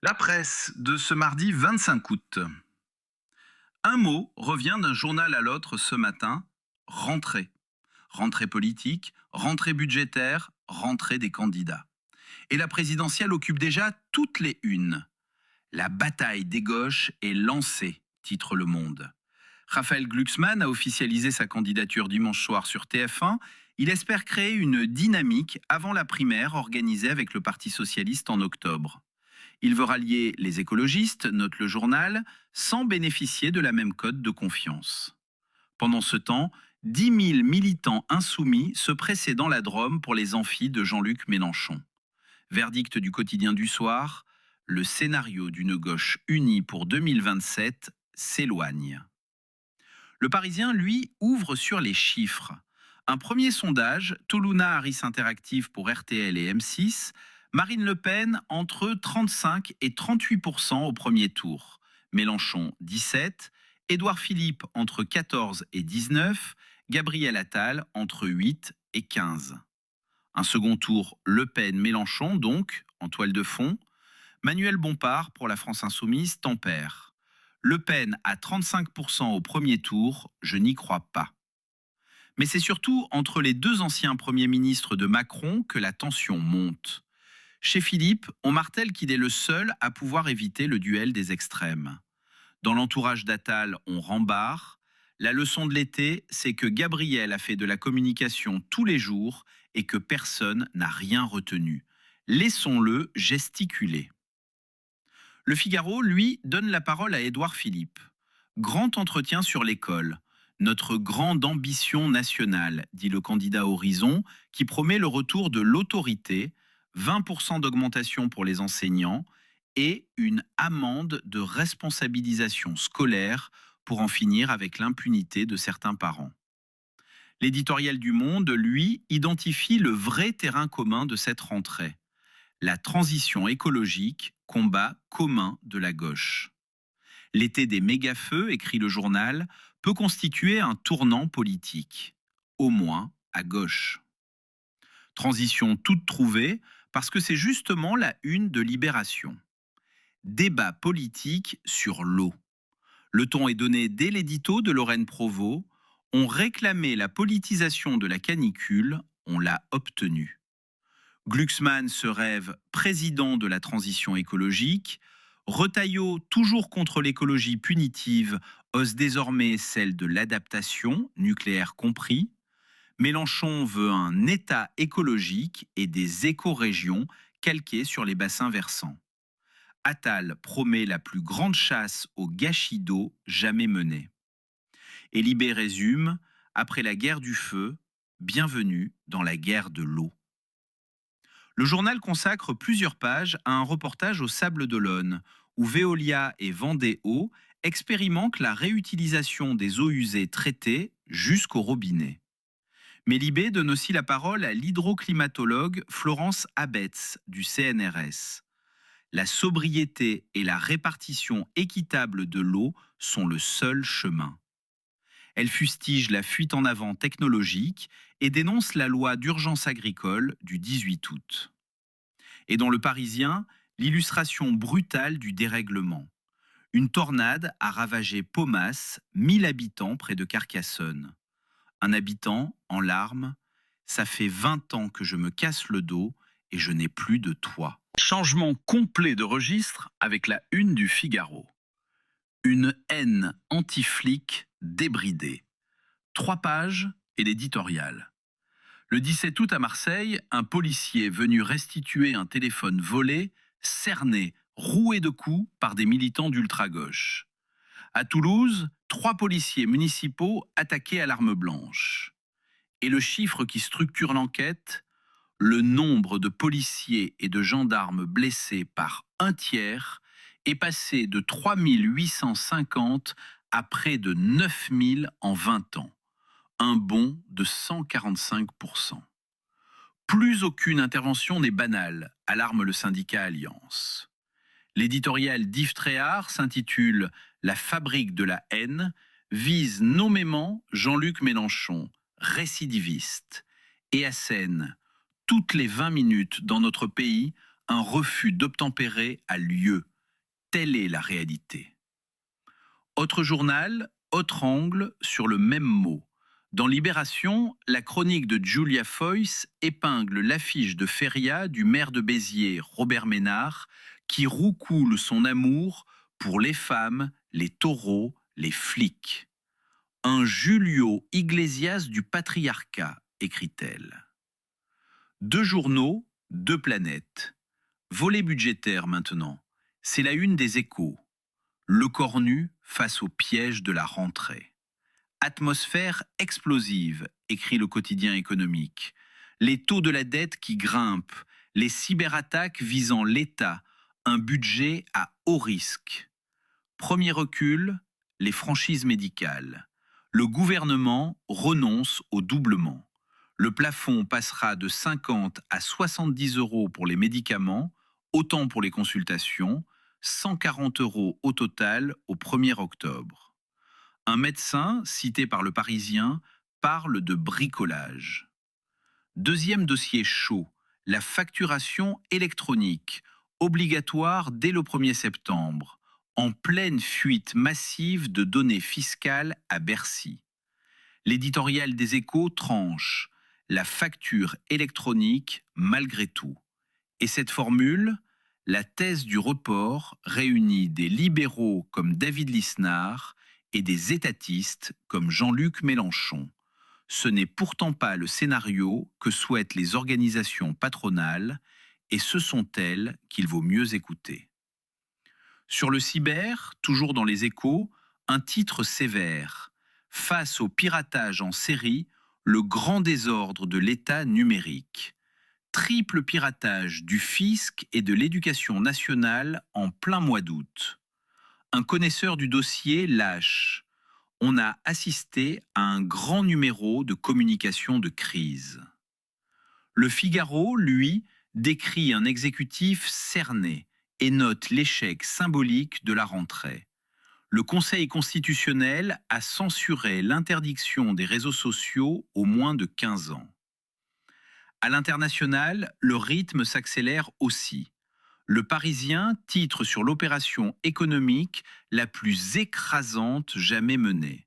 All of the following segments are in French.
La presse de ce mardi 25 août. Un mot revient d'un journal à l'autre ce matin, rentrée. Rentrée politique, rentrée budgétaire, rentrée des candidats. Et la présidentielle occupe déjà toutes les unes. La bataille des gauches est lancée, titre Le Monde. Raphaël Glucksmann a officialisé sa candidature dimanche soir sur TF1. Il espère créer une dynamique avant la primaire organisée avec le Parti socialiste en octobre. Il veut rallier les écologistes, note le journal, sans bénéficier de la même cote de confiance. Pendant ce temps, 10 000 militants insoumis se pressaient dans la Drôme pour les amphis de Jean-Luc Mélenchon. Verdict du quotidien du soir, le scénario d'une gauche unie pour 2027 s'éloigne. Le Parisien, lui, ouvre sur les chiffres. Un premier sondage, Toluna Harris Interactive pour RTL et M6, Marine Le Pen entre 35 et 38% au premier tour. Mélenchon 17, Édouard Philippe entre 14 et 19, Gabriel Attal entre 8 et 15. Un second tour Le Pen-Mélenchon donc, en toile de fond. Manuel Bompard pour la France Insoumise tempère. Le Pen à 35% au premier tour, je n'y crois pas. Mais c'est surtout entre les deux anciens premiers ministres de Macron que la tension monte. Chez Philippe, on martèle qu'il est le seul à pouvoir éviter le duel des extrêmes. Dans l'entourage d'Attal, on rembarre. La leçon de l'été, c'est que Gabriel a fait de la communication tous les jours et que personne n'a rien retenu. Laissons-le gesticuler. Le Figaro, lui, donne la parole à Édouard Philippe. Grand entretien sur l'école. Notre grande ambition nationale, dit le candidat Horizon, qui promet le retour de l'autorité, 20% d'augmentation pour les enseignants et une amende de responsabilisation scolaire pour en finir avec l'impunité de certains parents. L'éditorial du Monde, lui, identifie le vrai terrain commun de cette rentrée. La transition écologique, combat commun de la gauche. L'été des méga-feux, écrit le journal, peut constituer un tournant politique, au moins à gauche. Transition toute trouvée, parce que c'est justement la une de Libération. Débat politique sur l'eau. Le ton est donné dès l'édito de Lorraine Provost. On réclamait la politisation de la canicule, on l'a obtenue. Glucksmann se rêve président de la transition écologique. Retailleau, toujours contre l'écologie punitive, ose désormais celle de l'adaptation, nucléaire compris. Mélenchon veut un État écologique et des écorégions calquées sur les bassins versants. Attal promet la plus grande chasse au gâchis d'eau jamais menée. Et Libé résume, après la guerre du feu, bienvenue dans la guerre de l'eau. Le journal consacre plusieurs pages à un reportage au Sable d'Olonne, où Veolia et Vendée Eau expérimentent la réutilisation des eaux usées traitées jusqu'au robinet. Mais Libé donne aussi la parole à l'hydroclimatologue Florence Abetz du CNRS. La sobriété et la répartition équitable de l'eau sont le seul chemin. Elle fustige la fuite en avant technologique et dénonce la loi d'urgence agricole du 18 août. Et dans Le Parisien, l'illustration brutale du dérèglement. Une tornade a ravagé Paumas, 1000 habitants près de Carcassonne. Un habitant, en larmes, ça fait 20 ans que je me casse le dos et je n'ai plus de toit. Changement complet de registre avec la une du Figaro. Une haine anti-flic débridée. 3 pages et l'éditorial. Le 17 août à Marseille, un policier venu restituer un téléphone volé, cerné, roué de coups par des militants d'ultra-gauche. À Toulouse, 3 policiers municipaux attaqués à l'arme blanche. Et le chiffre qui structure l'enquête, le nombre de policiers et de gendarmes blessés par un tiers est passé de 3 850 à près de 9 000 en 20 ans. Un bond de 145%. Plus aucune intervention n'est banale, alarme le syndicat Alliance. L'éditorial d'Yves Tréhard s'intitule « La fabrique de la haine », vise nommément Jean-Luc Mélenchon, récidiviste, et assène toutes les 20 minutes dans notre pays, un refus d'obtempérer a lieu. Telle est la réalité. Autre journal, autre angle sur le même mot. Dans Libération, la chronique de Julia Foyce épingle l'affiche de Feria du maire de Béziers, Robert Ménard, qui roucoule son amour pour les femmes, les taureaux, les flics. Un Julio Iglesias du patriarcat, écrit-elle. Deux journaux, deux planètes. Volet budgétaire maintenant. C'est la une des Échos. Le corps nu face au piège de la rentrée. Atmosphère explosive, écrit le quotidien économique. Les taux de la dette qui grimpent, les cyberattaques visant l'État, un budget à haut risque. Premier recul, les franchises médicales. Le gouvernement renonce au doublement. Le plafond passera de 50 à 70 € pour les médicaments, autant pour les consultations, 140 € au total au 1er octobre. Un médecin, cité par Le Parisien, parle de bricolage. Deuxième dossier chaud, la facturation électronique, obligatoire dès le 1er septembre, en pleine fuite massive de données fiscales à Bercy. L'éditorial des Échos tranche, la facture électronique malgré tout. Et cette formule, la thèse du report, réunit des libéraux comme David Lisnard et des étatistes comme Jean-Luc Mélenchon. Ce n'est pourtant pas le scénario que souhaitent les organisations patronales, et ce sont elles qu'il vaut mieux écouter. Sur le cyber, toujours dans les Échos, un titre sévère. Face au piratage en série, le grand désordre de l'État numérique. Triple piratage du fisc et de l'éducation nationale en plein mois d'août. Un connaisseur du dossier lâche. On a assisté à un grand numéro de communication de crise. Le Figaro, lui, décrit un exécutif cerné et note l'échec symbolique de la rentrée. Le Conseil constitutionnel a censuré l'interdiction des réseaux sociaux aux moins de 15 ans. À l'international, le rythme s'accélère aussi. Le Parisien titre sur l'opération économique la plus écrasante jamais menée.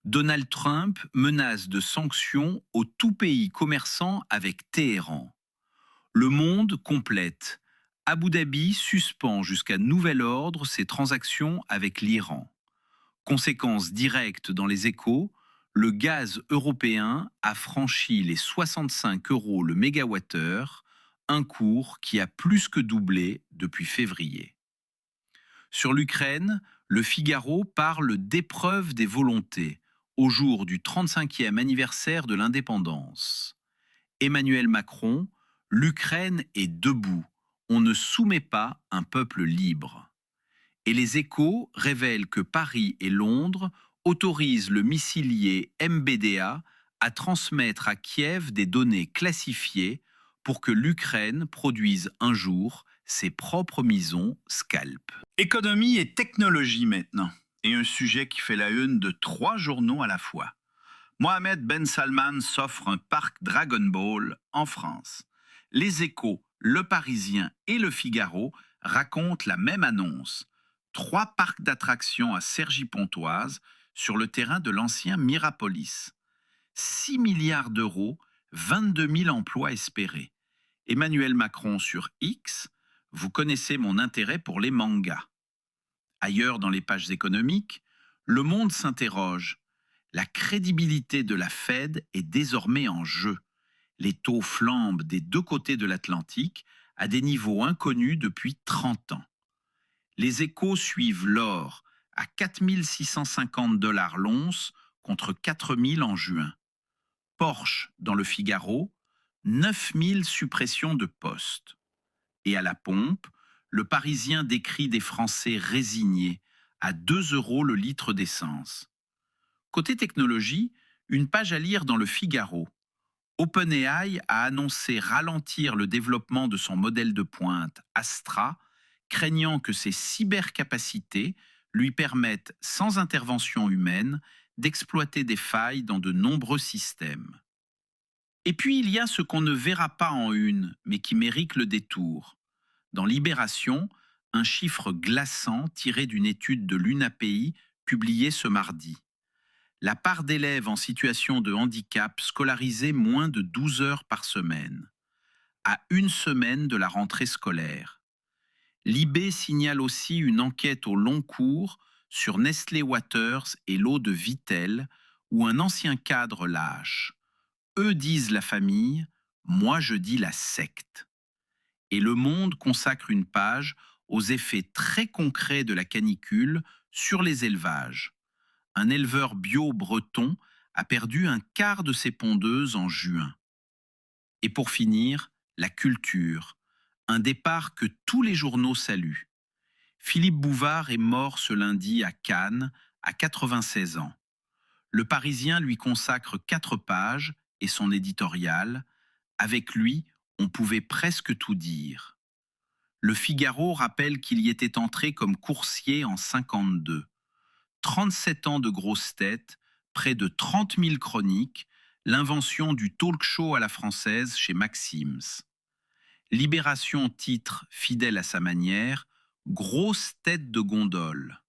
Donald Trump menace de sanctions au tout pays commerçant avec Téhéran. Le Monde complète. Abu Dhabi suspend jusqu'à nouvel ordre ses transactions avec l'Iran. Conséquence directe dans les Échos, le gaz européen a franchi les 65 € le mégawattheure, un cours qui a plus que doublé depuis février. Sur l'Ukraine, le Figaro parle d'épreuve des volontés au jour du 35e anniversaire de l'indépendance. Emmanuel Macron, l'Ukraine est debout, on ne soumet pas un peuple libre. Et les Échos révèlent que Paris et Londres autorisent le missilier MBDA à transmettre à Kiev des données classifiées pour que l'Ukraine produise un jour ses propres misons Scalp. Économie et technologie maintenant, et un sujet qui fait la une de 3 journaux à la fois. Mohamed Ben Salman s'offre un parc Dragon Ball en France. Les Échos, Le Parisien et Le Figaro racontent la même annonce. 3 parcs d'attractions à Cergy-Pontoise sur le terrain de l'ancien Mirapolis. 6 milliards d'euros, 22 000 emplois espérés. Emmanuel Macron sur X, vous connaissez mon intérêt pour les mangas. Ailleurs dans les pages économiques, Le Monde s'interroge. La crédibilité de la Fed est désormais en jeu. Les taux flambent des deux côtés de l'Atlantique à des niveaux inconnus depuis 30 ans. Les Échos suivent l'or à 4 650 $ l'once contre 4 000 en juin. Porsche dans Le Figaro, 9 000 suppressions de postes. Et à la pompe, Le Parisien décrit des Français résignés à 2 € le litre d'essence. Côté technologie, une page à lire dans Le Figaro. OpenAI a annoncé ralentir le développement de son modèle de pointe Astra, craignant que ses cybercapacités lui permettent, sans intervention humaine, d'exploiter des failles dans de nombreux systèmes. Et puis il y a ce qu'on ne verra pas en une, mais qui mérite le détour. Dans Libération, un chiffre glaçant tiré d'une étude de l'UNAPI publiée ce mardi. La part d'élèves en situation de handicap scolarisés moins de 12 heures par semaine, à une semaine de la rentrée scolaire. L'IB signale aussi une enquête au long cours sur Nestlé Waters et l'eau de Vittel, où un ancien cadre lâche. Eux disent la famille, moi je dis la secte. Et Le Monde consacre une page aux effets très concrets de la canicule sur les élevages. Un éleveur bio breton a perdu un quart de ses pondeuses en juin. Et pour finir, la culture, un départ que tous les journaux saluent. Philippe Bouvard est mort ce lundi à Cannes, à 96 ans. Le Parisien lui consacre 4 pages et son éditorial. Avec lui, on pouvait presque tout dire. Le Figaro rappelle qu'il y était entré comme coursier en 52. 37 ans de grosses têtes, près de 30 000 chroniques, l'invention du talk show à la française chez Maxims. Libération titre, fidèle à sa manière, « Grosse tête de gondole ».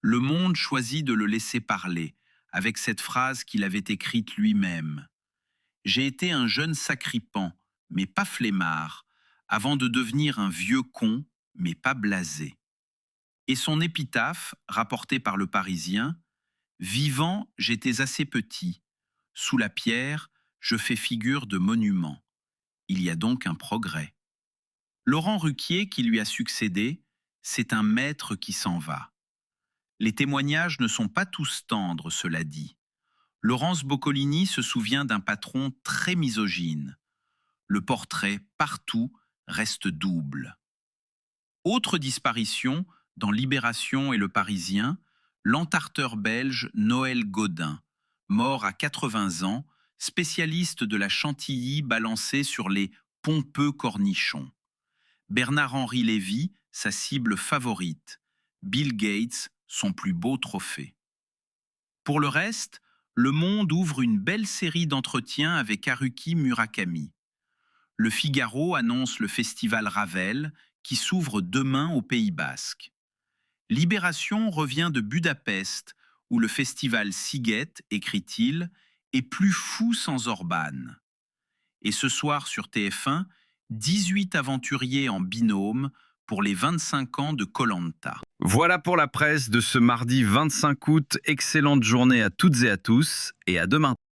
Le Monde choisit de le laisser parler, avec cette phrase qu'il avait écrite lui-même. « J'ai été un jeune sacripant, mais pas flemmard, avant de devenir un vieux con, mais pas blasé. » Et son épitaphe, rapporté par Le Parisien, « Vivant, j'étais assez petit. Sous la pierre, je fais figure de monument. Il y a donc un progrès. » Laurent Ruquier, qui lui a succédé, c'est un maître qui s'en va. Les témoignages ne sont pas tous tendres, cela dit. Laurence Boccolini se souvient d'un patron très misogyne. Le portrait, partout, reste double. Autre disparition, dans Libération et Le Parisien, l'entarteur belge Noël Gaudin, mort à 80 ans, spécialiste de la chantilly balancée sur les pompeux cornichons. Bernard-Henri Lévy, sa cible favorite. Bill Gates, son plus beau trophée. Pour le reste, Le Monde ouvre une belle série d'entretiens avec Haruki Murakami. Le Figaro annonce le festival Ravel, qui s'ouvre demain au Pays Basque. Libération revient de Budapest, où le festival Sziget, écrit-il, est plus fou sans Orban. Et ce soir sur TF1, 18 aventuriers en binôme pour les 25 ans de Koh Lanta. Voilà pour la presse de ce mardi 25 août. Excellente journée à toutes et à tous et à demain.